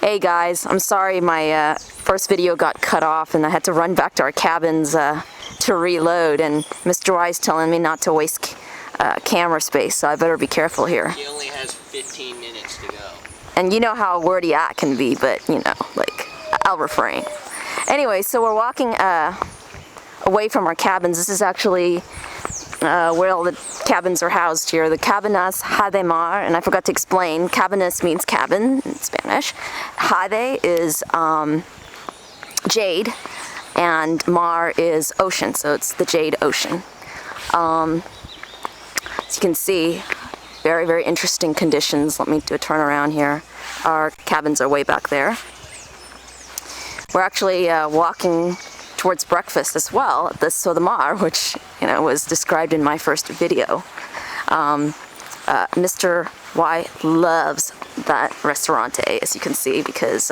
Hey guys, I'm sorry my first video got cut off and I had to run back to our cabins to reload, and Mr. Y's telling me not to waste camera space, so I better be careful here. He only has 15 minutes to go. And you know how wordy I can be, but you know, like, I'll refrain. Anyway, so we're walking away from our cabins. This is actually where all the cabins are housed here, the Cabanas Jade Mar, and I forgot to explain, cabanas means cabin in Spanish. Jade is jade, and Mar is ocean, so it's the Jade Ocean. As you can see, very, very interesting conditions. Let me do a turn around here. Our cabins are way back there. We're actually walking towards breakfast as well at the Sodamar, which, you know, was described in my first video. Mr. Y loves that restaurante, as you can see, because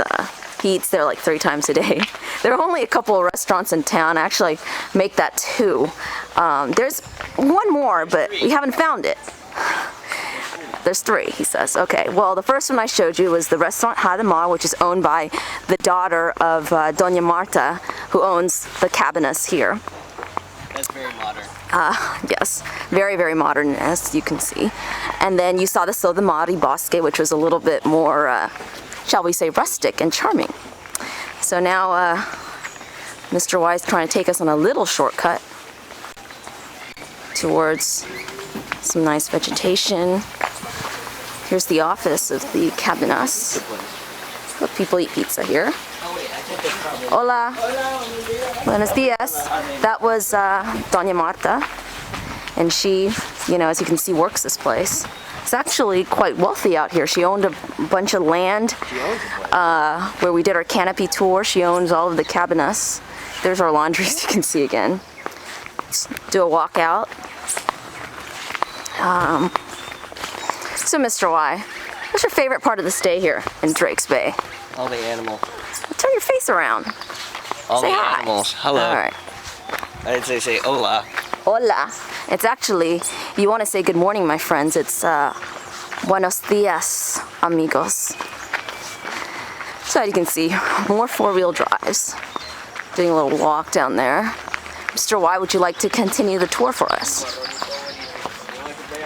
he eats there like 3 times a day. There are only a couple of restaurants in town. Actually, make that 2. There's one more, but we haven't found it. There's 3, he says. Okay, well, the first one I showed you was the restaurant Jade Mar, which is owned by the daughter of Doña Marta, who owns the cabanas here. That's very modern. Yes, very, very modern, as you can see. And then you saw the Sodamar y Bosque, which was a little bit more, shall we say, rustic and charming. So now Mr. Y is trying to take us on a little shortcut towards some nice vegetation. Here's the office of the cabanas. Look, people eat pizza here. Hola. Buenos dias. That was Doña Marta, and she, you know, as you can see, works this place. It's actually quite wealthy out here. She owned a bunch of land where we did our canopy tour. She owns all of the cabanas. There's our laundry, as you can see again. Let's do a walk out. So Mr. Y, what's your favorite part of the stay here in Drakes Bay? All the animals. Turn your face around. All say the hi. animals. Hello. All right. I didn't say hola. Hola. It's actually, you want to say good morning, my friends. It's buenos dias, amigos. So as you can see, more 4-wheel drives. Doing a little walk down there. Mr. Y, would you like to continue the tour for us?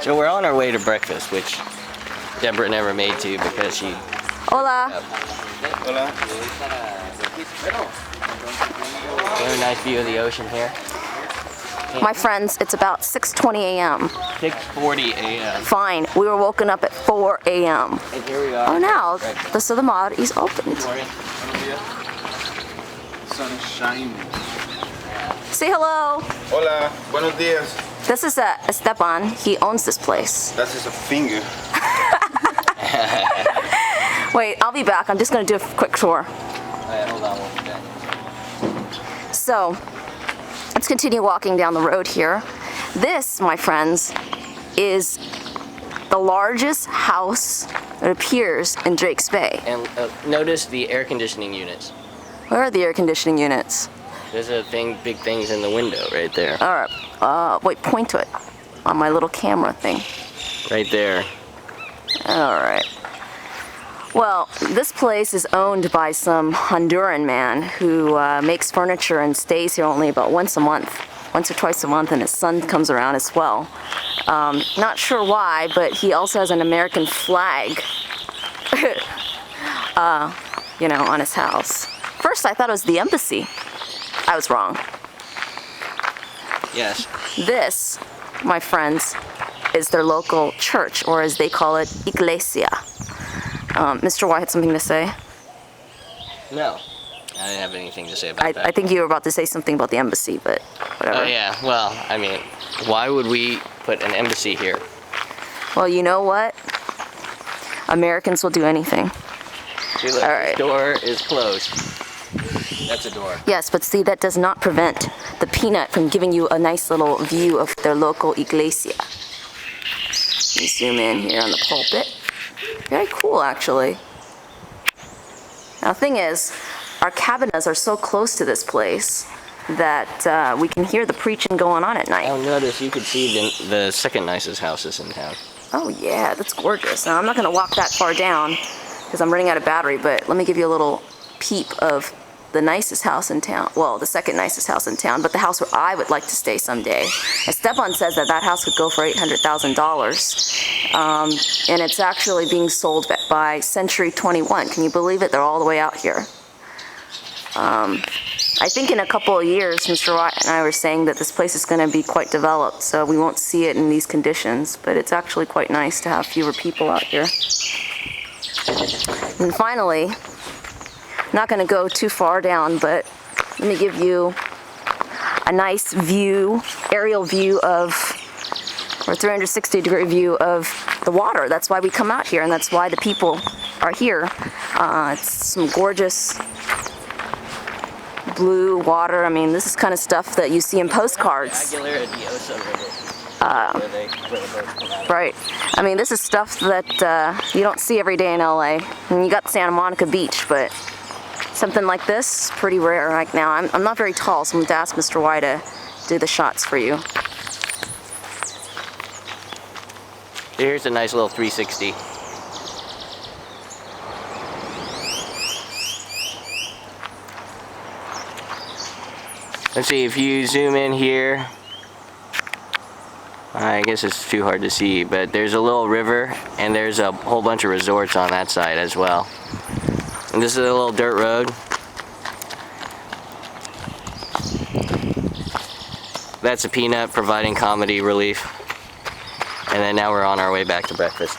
So we're on our way to breakfast, which Deborah never made to because she... Hola. Hola. Very nice view of the ocean here. My friends, it's about 6:20 a.m. 6:40 a.m. Fine, we were woken up at 4 a.m. And here we are. Oh, now the Sodamar is opened. Sun is shining. Say hello. Hola, buenos dias. This is Esteban. He owns this place. That is a finger. Wait, I'll be back. I'm just going to do a quick tour. Hold on one second. So, let's continue walking down the road here. This, my friends, is the largest house that appears in Drakes Bay. And notice the air conditioning units. Where are the air conditioning units? There's big things in the window right there. All right. Wait, point to it on my little camera thing. Right there. All right. Well, this place is owned by some Honduran man who makes furniture and stays here only about once or twice a month, and his son comes around as well. Not sure why, but he also has an American flag, you know, on his house. First, I thought it was the embassy. I was wrong. Yes. This, my friends, is their local church, or as they call it, iglesia. Mr. Y had something to say? No. I didn't have anything to say about that. I think you were about to say something about the embassy, but whatever. Oh, yeah. Well, I mean, why would we put an embassy here? Well, you know what? Americans will do anything. See, look, All right. the door is closed. That's a door. Yes, but see, that does not prevent the peanut from giving you a nice little view of their local iglesia. Let me zoom in here on the pulpit. Very cool, actually. Now, the thing is, our cabanas are so close to this place that we can hear the preaching going on at night. Oh, notice you could see the second nicest houses in town. Oh, yeah, that's gorgeous. Now, I'm not going to walk that far down because I'm running out of battery, but let me give you a little peep of the nicest house in town. Well, the second nicest house in town, but the house where I would like to stay someday. Esteban says that that house could go for $800,000, and it's actually being sold by Century 21. Can you believe it? They're all the way out here. I think in a couple of years, Mr. White and I were saying that this place is going to be quite developed, so we won't see it in these conditions, but it's actually quite nice to have fewer people out here. And finally, I'm not going to go too far down, but let me give you a nice view, aerial view of, or 360-degree view of the water. That's why we come out here, and that's why the people are here. It's some gorgeous blue water. I mean, this is kind of stuff that you see in postcards. Aguilera de Oso River. Where the boats come out. Right. I mean, this is stuff that you don't see every day in LA. And you got Santa Monica Beach, but something like this, pretty rare right now. I'm not very tall, so I'm going to ask Mr. Y to do the shots for you. Here's a nice little 360. Let's see, if you zoom in here, I guess it's too hard to see, but there's a little river and there's a whole bunch of resorts on that side as well. And this is a little dirt road. That's a peanut providing comedy relief. And then now we're on our way back to breakfast.